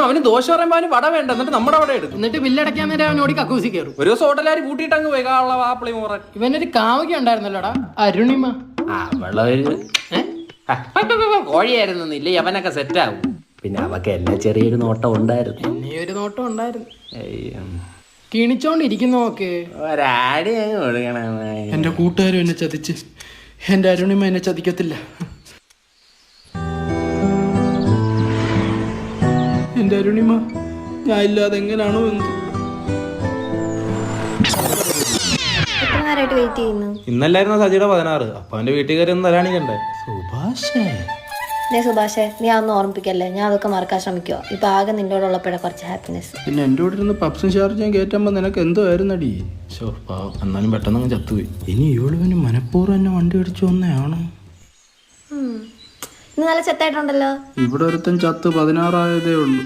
അവന് ദോശ പറയുമ്പോ അവന് വട വേണ്ട, എന്നിട്ട് നമ്മുടെ വട എടുക്കും. എന്നിട്ട് ബില്ലടയ്ക്കാൻ നേരം അവനോട് കക്കൂസി കയറും. ഒരു ദിവസം ഹോട്ടലുകാർ കൂട്ടിയിട്ട് അങ്ങ് പോയി കാള ആപ്പിളി മോറൻ. ഇവനൊരു കാവ്യ ഉണ്ടായിരുന്നല്ലോടാ, അരുണിമ. കോഴിയായിരുന്നു ഇല്ലേ, അവനൊക്കെ സെറ്റ് ആവും. പിന്നെ അവക്ക് എല്ലാം ചെറിയൊരു നോട്ടം ഉണ്ടായിരുന്നു. എന്നെ ഒരു നോട്ടം ഉണ്ടായിരുന്നു. കിണിച്ചോണ്ടിരിക്കുന്നു നോക്ക്. ഒരാടി അങ്ങ് കൊടുക്കണം. എന്റെ കൂട്ടുകാരും എന്നെ ചതിച്ച്, എന്റെ അരുണിമ എന്നെ ചതിക്കത്തില്ല. എന്റെ അരുണിമ ഞാൻ ഇല്ലാതെ എങ്ങനെയാണോ എന്ത്. ഇന്നല്ലായിരുന്നു സജിയുടെ 16. അപ്പൊ അവന്റെ വീട്ടിൽ കയറി ഒന്ന് തരാണിക്കണ്ടേ. സുഭാഷേ, നീ അതൊന്നും ഓർമ്മിപ്പിക്കല്ലേ. ഞാൻ അതൊക്കെ മറക്കാൻ ശ്രമിക്കുക. ഇപ്പൊ ആകെ നിന്നോടുള്ളപ്പോഴാണ് കുറച്ച് ഹാപ്പിനെസ്. പിന്നെ എൻ്റെ കൂടെ ഇരുന്ന് പപ്സും ഷാർജ് ഞാൻ കയറ്റുമ്പോ നിനക്ക് എന്തോ ആയിരുന്നടി. എന്നാലും പെട്ടെന്ന് ചത്തുപോയി. ഇനി ഇവളുവിന് മനഃപൂർവ്വം എന്നെ വണ്ടി അടിച്ചു വന്നയാണോ? ഇന്ന് നല്ല ചെത്തായിട്ടുണ്ടല്ലോ. ഇവിടെ ഒരുത്തൻ ചത്ത് 16 ആയതേ ഉള്ളൂ.